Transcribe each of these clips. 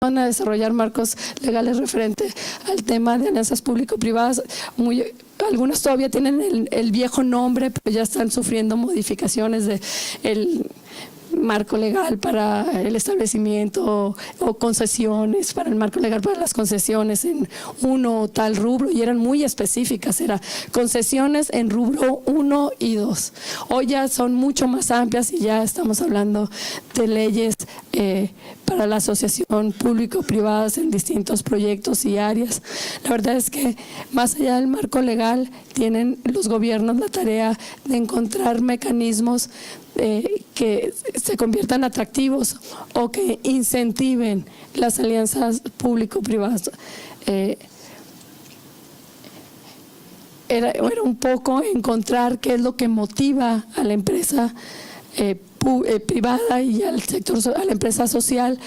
van a desarrollar marcos legales referente al tema de alianzas público-privadas. Algunas todavía tienen el viejo nombre, pero ya están sufriendo modificaciones del marco legal para el establecimiento o concesiones, para el marco legal para las concesiones en uno o tal rubro, y eran muy específicas, era concesiones en rubro 1 y 2. Hoy ya son mucho más amplias y ya estamos hablando de leyes para la asociación público-privadas en distintos proyectos y áreas. La verdad es que más allá del marco legal tienen los gobiernos la tarea de encontrar mecanismos que se conviertan atractivos o que incentiven las alianzas público-privadas. Era un poco encontrar qué es lo que motiva a la empresa privada y al sector, a la empresa social,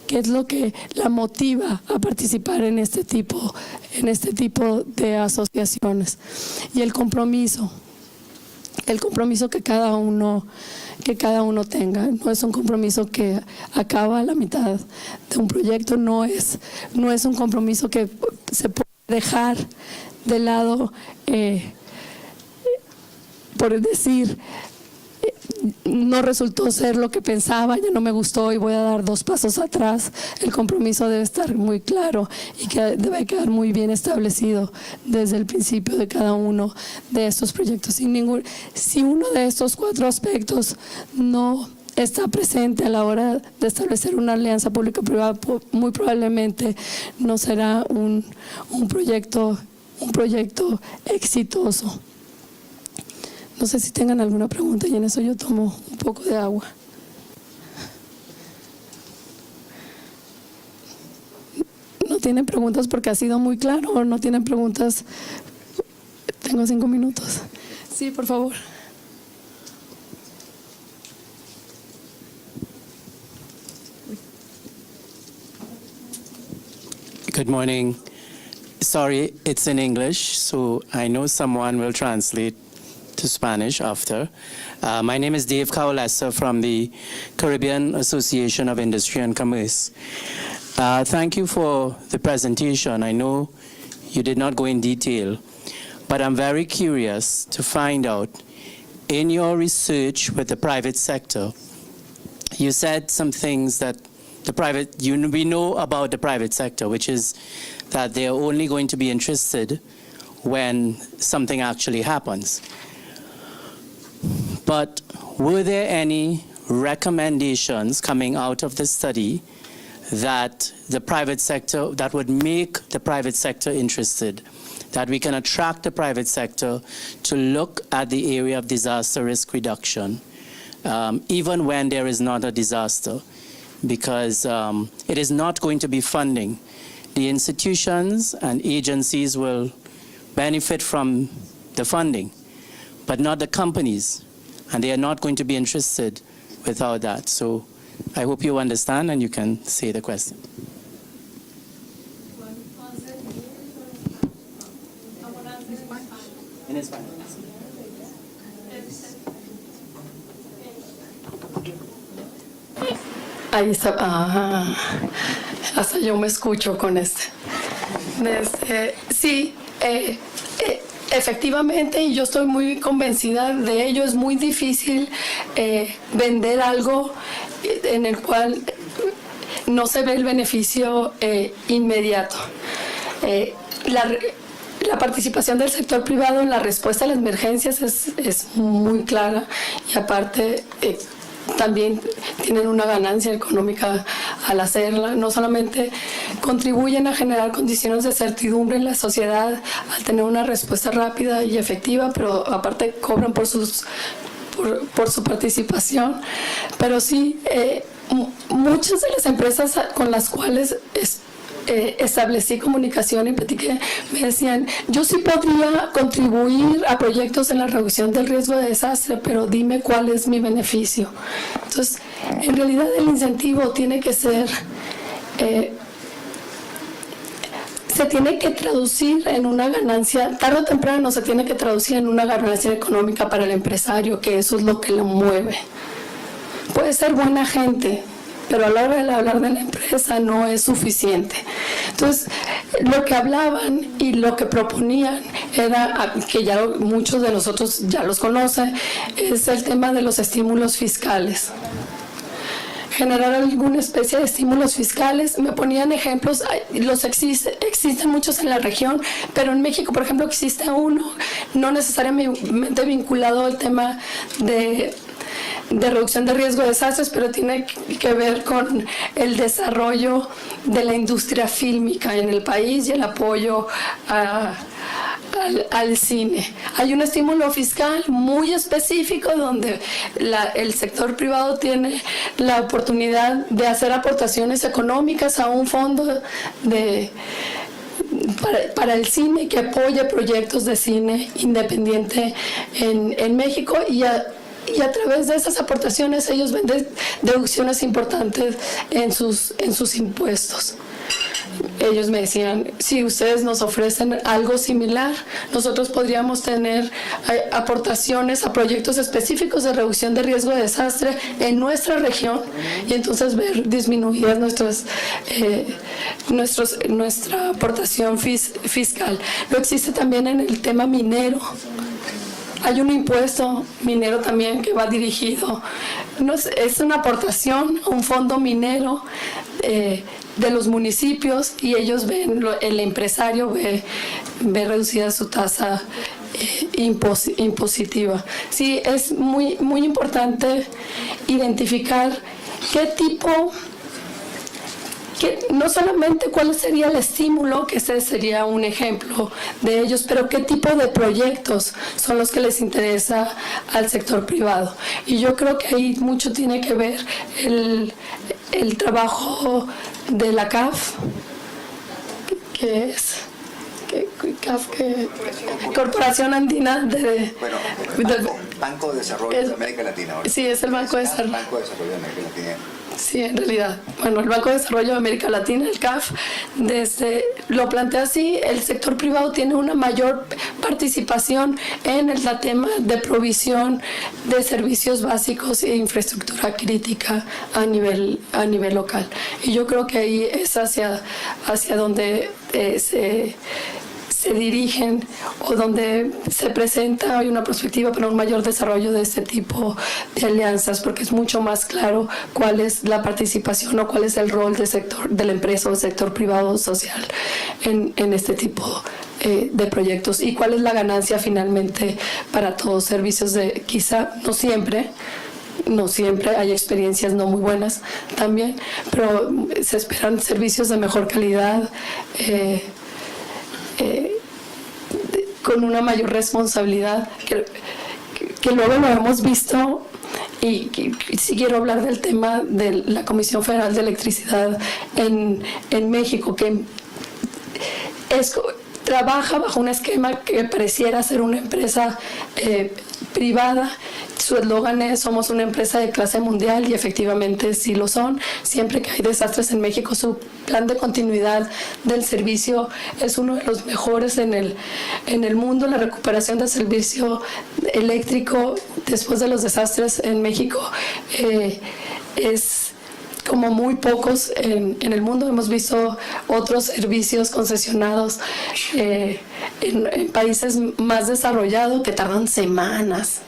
qué es lo que la motiva a participar en este tipo de asociaciones. Y el compromiso que cada uno tenga. No es un compromiso que acaba a la mitad de un proyecto, no es un compromiso que se puede dejar de lado por decir no resultó ser lo que pensaba, ya no me gustó y voy a dar 2 pasos atrás. El compromiso debe estar muy claro y que debe quedar muy bien establecido desde el principio de cada uno de estos proyectos. Si uno de estos 4 aspectos no está presente a la hora de establecer una alianza público-privada, muy probablemente no será un proyecto exitoso. No sé si tengan alguna pregunta y en eso yo tomo un poco de agua. ¿No tienen preguntas porque ha sido muy claro o no tienen preguntas? Tengo 5 minutos. Sí, por favor. Good morning. Sorry, it's in English, so I know someone will translate to Spanish after. My name is Dave Kaulasa from the Caribbean Association of Industry and Commerce. Thank you for the presentation. I know you did not go in detail, but I'm very curious to find out, in your research with the private sector, you said some things that we know about the private sector, which is that they're only going to be interested when something actually happens. But were there any recommendations coming out of the study that would make the private sector interested, that we can attract the private sector to look at the area of disaster risk reduction, even when there is not a disaster? Because it is not going to be funding. The institutions and agencies will benefit from the funding, but not the companies, and they are not going to be interested without that. So I hope you understand and you can say the question. In Spanish. Ahí está. Hasta yo me escucho con este. Sí, efectivamente, y yo estoy muy convencida de ello. Es muy difícil vender algo en el cual no se ve el beneficio inmediato. La participación del sector privado en la respuesta a las emergencias es muy clara, y aparte también tienen una ganancia económica al hacerla. No solamente contribuyen a generar condiciones de certidumbre en la sociedad al tener una respuesta rápida y efectiva, pero aparte cobran por su participación. Pero sí, muchas de las empresas con las cuales establecí comunicación y platiqué, me decían: yo sí podría contribuir a proyectos en la reducción del riesgo de desastre, pero dime cuál es mi beneficio. Entonces, en realidad el incentivo tiene que ser, se tiene que traducir en una ganancia, tarde o temprano se tiene que traducir en una ganancia económica para el empresario, que eso es lo que lo mueve. Puede ser buena gente, pero a la hora de hablar de la empresa no es suficiente. Entonces, lo que hablaban y lo que proponían era, que ya muchos de nosotros ya los conocen, es el tema de los estímulos fiscales. Generar alguna especie de estímulos fiscales. Me ponían ejemplos, existen muchos en la región, pero en México, por ejemplo, existe uno, no necesariamente vinculado al tema de reducción de riesgo de desastres, pero tiene que ver con el desarrollo de la industria fílmica en el país y el apoyo al cine. Hay un estímulo fiscal muy específico donde el sector privado tiene la oportunidad de hacer aportaciones económicas a un fondo para el cine que apoya proyectos de cine independiente en México, y a través de esas aportaciones ellos ven deducciones importantes en sus impuestos. Ellos me decían, si ustedes nos ofrecen algo similar, nosotros podríamos tener aportaciones a proyectos específicos de reducción de riesgo de desastre en nuestra región, y entonces ver disminuidas nuestra aportación fiscal. Lo existe también en el tema minero. Hay un impuesto minero también que va dirigido, es una aportación a un fondo minero de los municipios, y ellos ven, el empresario ve reducida su tasa impositiva. Sí, es muy, muy importante identificar no solamente cuál sería el estímulo, que ese sería un ejemplo de ellos, pero qué tipo de proyectos son los que les interesa al sector privado. Y yo creo que ahí mucho tiene que ver el trabajo de la CAF, que es Corporación Andina Banco de Desarrollo de América Latina. Sí, es el Banco de Desarrollo. Banco de Desarrollo de América Latina. Sí, en realidad. Bueno, el Banco de Desarrollo de América Latina, el CAF, lo plantea así: el sector privado tiene una mayor participación en el tema de provisión de servicios básicos e infraestructura crítica a nivel local. Y yo creo que ahí es hacia donde se dirigen, o donde se presenta hoy una perspectiva para un mayor desarrollo de este tipo de alianzas, porque es mucho más claro cuál es la participación o cuál es el rol de la empresa o sector privado social en este tipo de proyectos, y cuál es la ganancia finalmente para todos. Servicios quizá no siempre, hay experiencias no muy buenas también, pero se esperan servicios de mejor calidad, con una mayor responsabilidad, que luego lo hemos visto. Y sí quiero hablar del tema de la Comisión Federal de Electricidad en México, que trabaja bajo un esquema que pareciera ser una empresa privada. Su eslogan es: somos una empresa de clase mundial, y efectivamente sí lo son. Siempre que hay desastres en México, su plan de continuidad del servicio es uno de los mejores en el mundo. La recuperación del servicio eléctrico después de los desastres en México es como muy pocos en el mundo. Hemos visto otros servicios concesionados en países más desarrollados que tardan semanas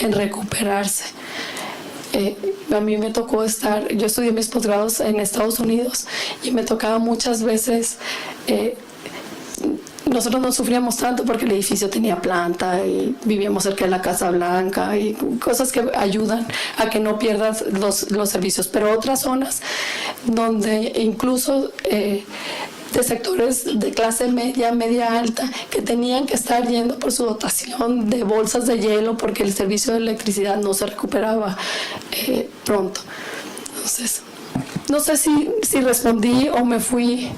en recuperarse. A mí me tocó yo estudié mis posgrados en Estados Unidos, y me tocaba muchas veces, nosotros no sufríamos tanto porque el edificio tenía planta y vivíamos cerca de la Casa Blanca, y cosas que ayudan a que no pierdas los servicios, pero otras zonas donde incluso de sectores de clase media alta, que tenían que estar yendo por su dotación de bolsas de hielo porque el servicio de electricidad no se recuperaba pronto. Entonces, no sé si respondí o me fui.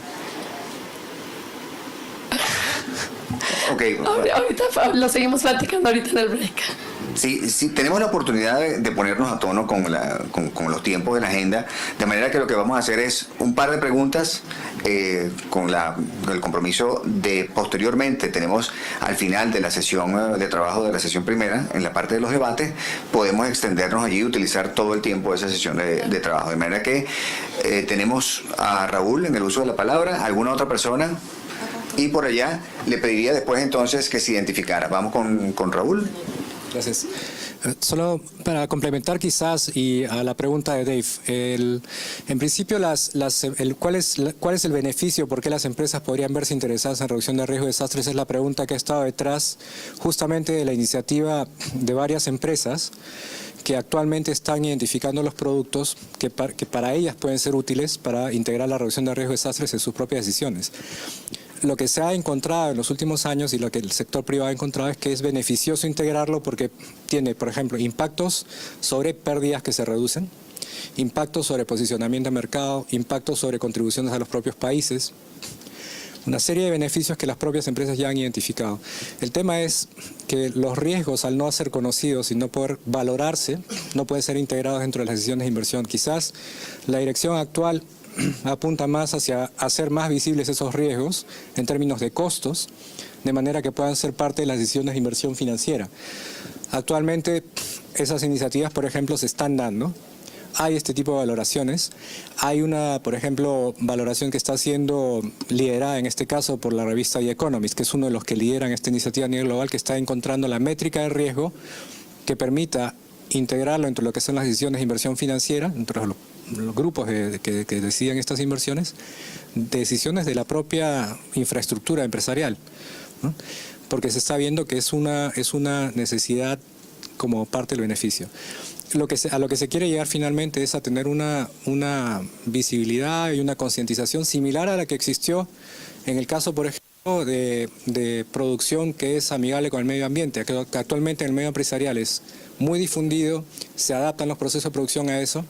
Okay. Ahorita lo seguimos platicando ahorita en el break. Sí, tenemos la oportunidad de ponernos a tono con los tiempos de la agenda, de manera que lo que vamos a hacer es un par de preguntas con el compromiso de posteriormente, tenemos al final de la sesión de trabajo de la sesión primera, en la parte de los debates, podemos extendernos allí y utilizar todo el tiempo de esa sesión de trabajo. De manera que tenemos a Raúl en el uso de la palabra, alguna otra persona, y por allá le pediría después entonces que se identificara. Vamos con Raúl. Gracias. Solo para complementar quizás y a la pregunta de Dave, en principio ¿cuál es el beneficio? ¿Por qué las empresas podrían verse interesadas en reducción de riesgo de desastres? Es la pregunta que ha estado detrás justamente de la iniciativa de varias empresas que actualmente están identificando los productos que para ellas pueden ser útiles para integrar la reducción de riesgo de desastres en sus propias decisiones. Lo que se ha encontrado en los últimos años y lo que el sector privado ha encontrado es que es beneficioso integrarlo porque tiene, por ejemplo, impactos sobre pérdidas que se reducen, impactos sobre posicionamiento de mercado, impactos sobre contribuciones a los propios países, una serie de beneficios que las propias empresas ya han identificado. El tema es que los riesgos, al no ser conocidos y no poder valorarse, no pueden ser integrados dentro de las decisiones de inversión. Quizás la dirección actual apunta más hacia hacer más visibles esos riesgos en términos de costos, de manera que puedan ser parte de las decisiones de inversión financiera. Actualmente esas iniciativas, por ejemplo, se están dando. Hay este tipo de valoraciones. Hay una, por ejemplo, valoración que está siendo liderada en este caso por la revista The Economist, que es uno de los que lideran esta iniciativa a nivel global, que está encontrando la métrica de riesgo que permita integrarlo entre lo que son las decisiones de inversión financiera, entre los grupos que deciden estas inversiones, decisiones de la propia infraestructura empresarial, ¿no? Porque se está viendo que es una necesidad como parte del beneficio. A lo que se quiere llegar finalmente es a tener una visibilidad y una concientización similar a la que existió en el caso, por ejemplo, de producción que es amigable con el medio ambiente, que actualmente en el medio empresarial es muy difundido, se adaptan los procesos de producción a eso,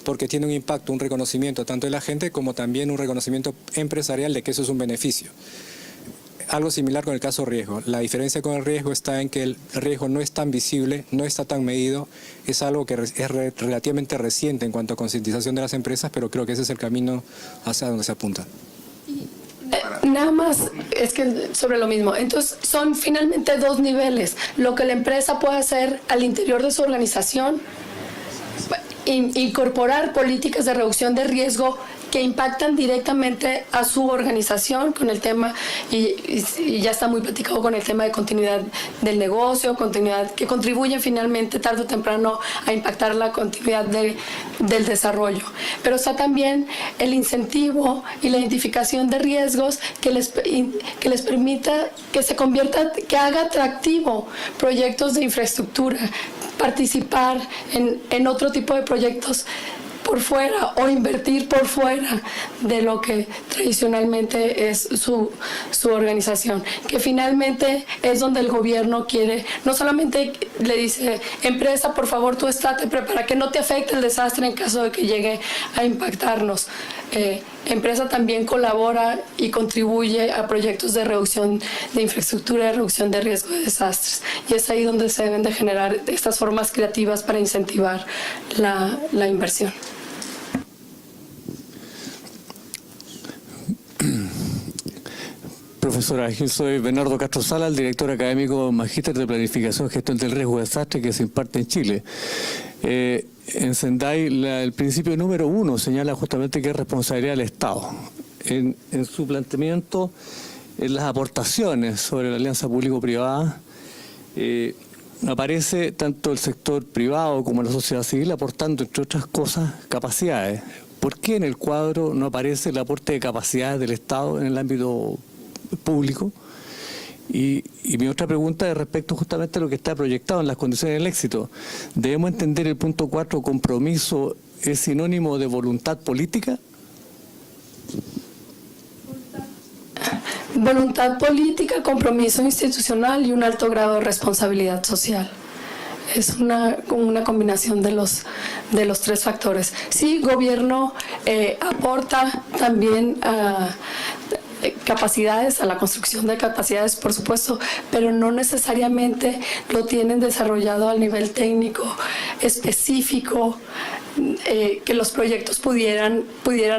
porque tiene un impacto, un reconocimiento tanto de la gente como también un reconocimiento empresarial de que eso es un beneficio. Algo similar con el caso riesgo. La diferencia con el riesgo está en que el riesgo no es tan visible, no está tan medido, es algo que es relativamente reciente en cuanto a concientización de las empresas, pero creo que ese es el camino hacia donde se apunta. Nada más, es que sobre lo mismo. Entonces, son finalmente dos niveles. Lo que la empresa puede hacer al interior de su organización, incorporar políticas de reducción de riesgo que impactan directamente a su organización con el tema, y ya está muy platicado con el tema de continuidad del negocio, continuidad que contribuyen finalmente tarde o temprano a impactar la continuidad del desarrollo. Pero está también el incentivo y la identificación de riesgos que les permita que se convierta, que haga atractivo proyectos de infraestructura, participar en otro tipo de proyectos por fuera o invertir por fuera de lo que tradicionalmente es su organización, que finalmente es donde el gobierno quiere, no solamente le dice, empresa, por favor tú estate para que no te afecte el desastre en caso de que llegue a impactarnos. Empresa también colabora y contribuye a proyectos de reducción de infraestructura, de reducción de riesgo de desastres, y es ahí donde se deben de generar estas formas creativas para incentivar la inversión. Profesora, yo soy Bernardo Castro Sala, el director académico magíster de Planificación y Gestión del Riesgo de Desastre que se imparte en Chile. En Sendai, el principio número 1 señala justamente que es responsabilidad del Estado. En su planteamiento, en las aportaciones sobre la alianza público-privada, aparece tanto el sector privado como la sociedad civil aportando, entre otras cosas, capacidades. ¿Por qué en el cuadro no aparece el aporte de capacidades del Estado en el ámbito público? Y mi otra pregunta es respecto justamente a lo que está proyectado en las condiciones del éxito. ¿Debemos entender el punto 4, compromiso, es sinónimo de voluntad política? Voluntad política, compromiso institucional y un alto grado de responsabilidad social. Es una combinación de los tres factores. Sí, gobierno aporta también capacidades, a la construcción de capacidades, por supuesto, pero no necesariamente lo tienen desarrollado al nivel técnico específico que los proyectos pudieran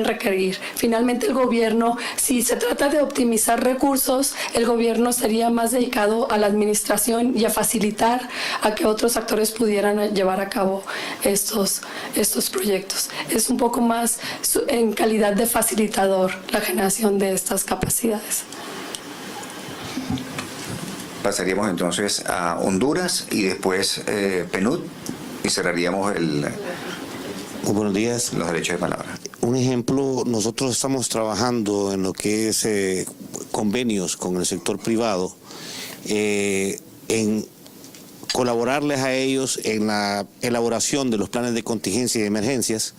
requerir. Finalmente el gobierno, si se trata de optimizar recursos, el gobierno sería más dedicado a la administración y a facilitar a que otros actores pudieran llevar a cabo estos proyectos. Es un poco más en calidad de facilitador la generación de estas capacidades. Pasaríamos entonces a Honduras y después PNUD y cerraríamos Buenos días. los derechos de palabra. Un ejemplo, nosotros estamos trabajando en lo que es convenios con el sector privado, en colaborarles a ellos en la elaboración de los planes de contingencia y de emergencias,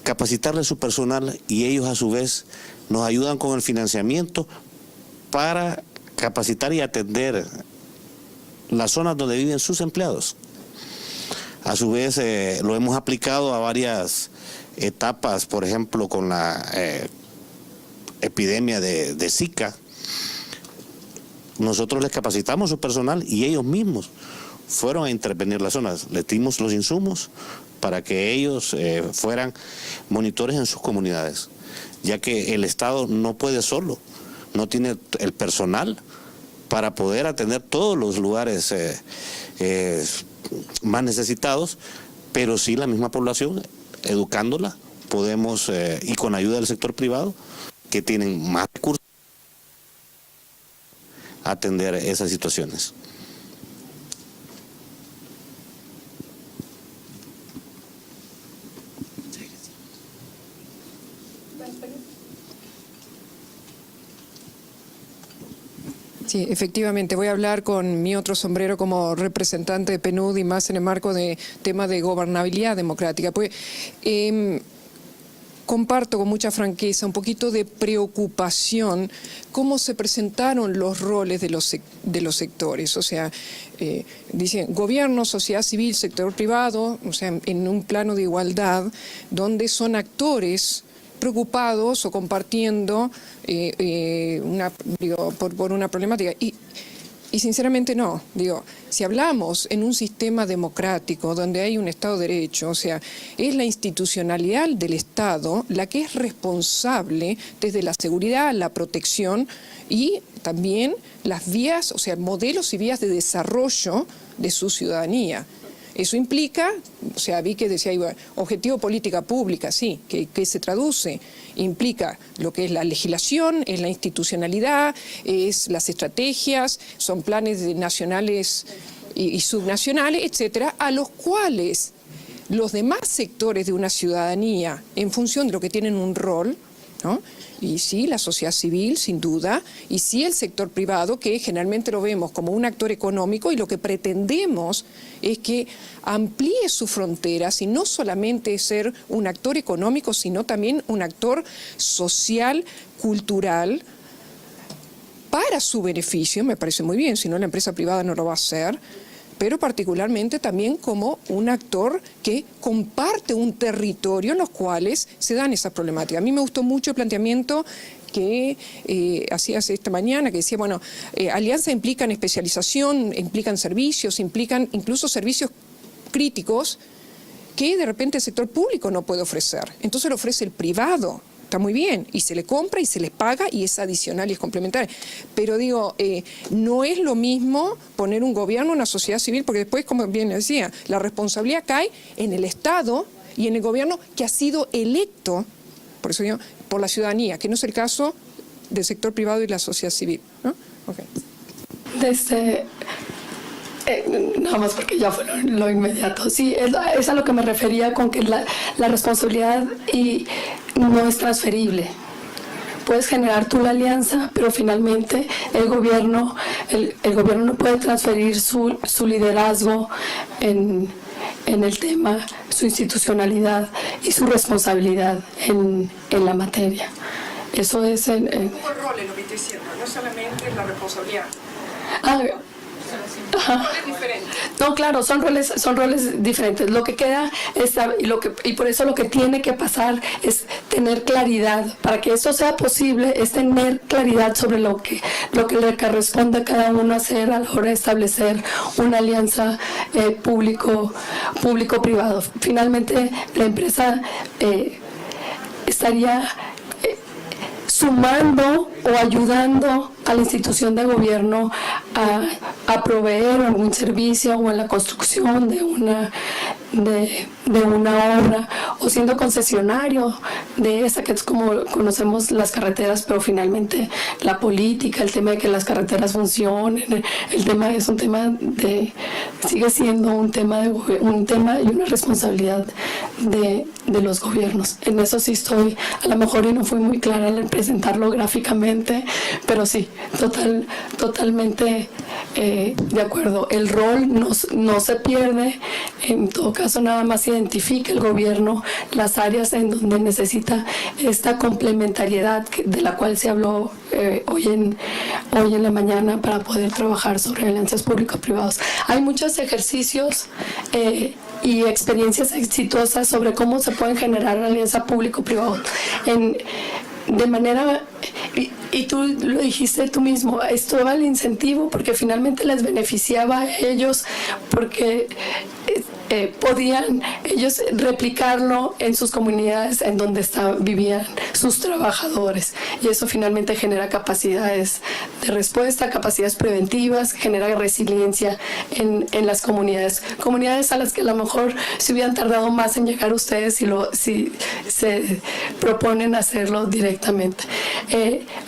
capacitarles su personal y ellos a su vez nos ayudan con el financiamiento para capacitar y atender las zonas donde viven sus empleados. A su vez, lo hemos aplicado a varias etapas, por ejemplo, con la epidemia de Zika. Nosotros les capacitamos su personal y ellos mismos fueron a intervenir las zonas. Les dimos los insumos para que ellos fueran monitores en sus comunidades, ya que el Estado no puede solo, no tiene el personal para poder atender todos los lugares más necesitados, pero sí la misma población, educándola, podemos, y con ayuda del sector privado, que tienen más recursos, atender esas situaciones. Sí, efectivamente, voy a hablar con mi otro sombrero como representante de PNUD y más en el marco de tema de gobernabilidad democrática. Pues, comparto con mucha franqueza un poquito de preocupación cómo se presentaron los roles de los sectores. O sea, dicen gobierno, sociedad civil, sector privado, o sea, en un plano de igualdad, donde son actores preocupados o compartiendo por una problemática. Y sinceramente no. Digo, si hablamos en un sistema democrático donde hay un Estado de Derecho, o sea, es la institucionalidad del Estado la que es responsable desde la seguridad, la protección y también las vías, o sea, modelos y vías de desarrollo de su ciudadanía. Eso implica, o sea, vi que decía, objetivo política pública, sí, que se traduce, implica lo que es la legislación, es la institucionalidad, es las estrategias, son planes nacionales y subnacionales, etcétera, a los cuales los demás sectores de una ciudadanía, en función de lo que tienen un rol, ¿no? Y sí, la sociedad civil, sin duda, y sí el sector privado, que generalmente lo vemos como un actor económico, y lo que pretendemos es que amplíe sus fronteras y no solamente ser un actor económico, sino también un actor social, cultural, para su beneficio. Me parece muy bien, si no la empresa privada no lo va a hacer, pero particularmente también como un actor que comparte un territorio en los cuales se dan esas problemáticas. A mí me gustó mucho el planteamiento que hacías esta mañana, que decía, bueno, alianza implican especialización, implican servicios, implican incluso servicios críticos que de repente el sector público no puede ofrecer. Entonces lo ofrece el privado. Está muy bien, y se le compra y se les paga y es adicional y es complementario. Pero digo, no es lo mismo poner un gobierno, una sociedad civil, porque después, como bien decía, la responsabilidad cae en el Estado y en el gobierno que ha sido electo, por eso digo, por la ciudadanía, que no es el caso del sector privado y la sociedad civil, ¿no? Okay. Nada más porque ya fue lo inmediato. Sí, es a lo que me refería con que la responsabilidad no es transferible. Puedes generar tú la alianza, pero finalmente el gobierno no puede transferir su liderazgo en el tema, su institucionalidad y su responsabilidad en la materia. Eso es... Un rol en lo que estoy diciendo, no solamente la responsabilidad. Ajá. No, claro, son roles diferentes. Lo que queda y por eso lo que tiene que pasar es tener claridad. Para que esto sea posible es tener claridad sobre lo que le corresponde a cada uno hacer a la hora de establecer una alianza público-privado. Finalmente, la empresa estaría sumando o ayudando a la institución de gobierno a proveer algún servicio o en la construcción de una obra, o siendo concesionario de esa, que es como conocemos las carreteras, pero finalmente la política, el tema de que las carreteras funcionen, el tema es un tema sigue siendo un tema y una responsabilidad de los gobiernos. En eso sí estoy, a lo mejor y no fui muy clara al presentarlo gráficamente, pero sí, totalmente de acuerdo. El rol no se pierde, en todo caso nada más identifica el gobierno las áreas en donde necesita esta complementariedad de la cual se habló hoy en la mañana para poder trabajar sobre alianzas público-privadas. Hay muchos ejercicios y experiencias exitosas sobre cómo se pueden generar alianza público-privado de manera, y tú lo dijiste tú mismo, esto va al incentivo porque finalmente les beneficiaba a ellos, porque podían ellos replicarlo en sus comunidades en donde vivían sus trabajadores, y eso finalmente genera capacidades de respuesta, capacidades preventivas, genera resiliencia en las comunidades a las que a lo mejor se hubieran tardado más en llegar ustedes si se proponen hacerlo directamente.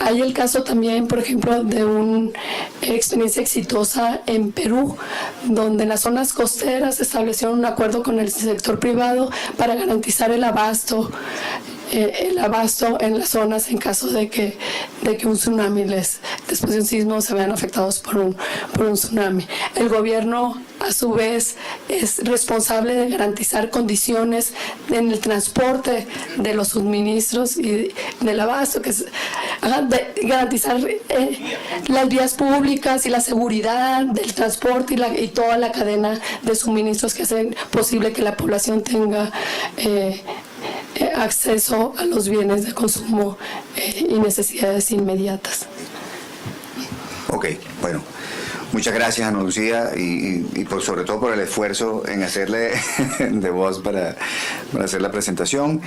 Hay el caso también, por ejemplo, de una experiencia exitosa en Perú, donde en las zonas costeras se estableció un acuerdo con el sector privado para garantizar el abasto en las zonas en caso de que un tsunami después de un sismo se vean afectados por un tsunami. El gobierno a su vez es responsable de garantizar condiciones en el transporte de los suministros y del abasto, de garantizar las vías públicas y la seguridad del transporte y toda la cadena de suministros que hacen posible que la población tenga acceso a los bienes de consumo y necesidades inmediatas. Ok, bueno. Muchas gracias, Ana Lucía, y sobre todo por el esfuerzo en hacerle de voz para hacer la presentación.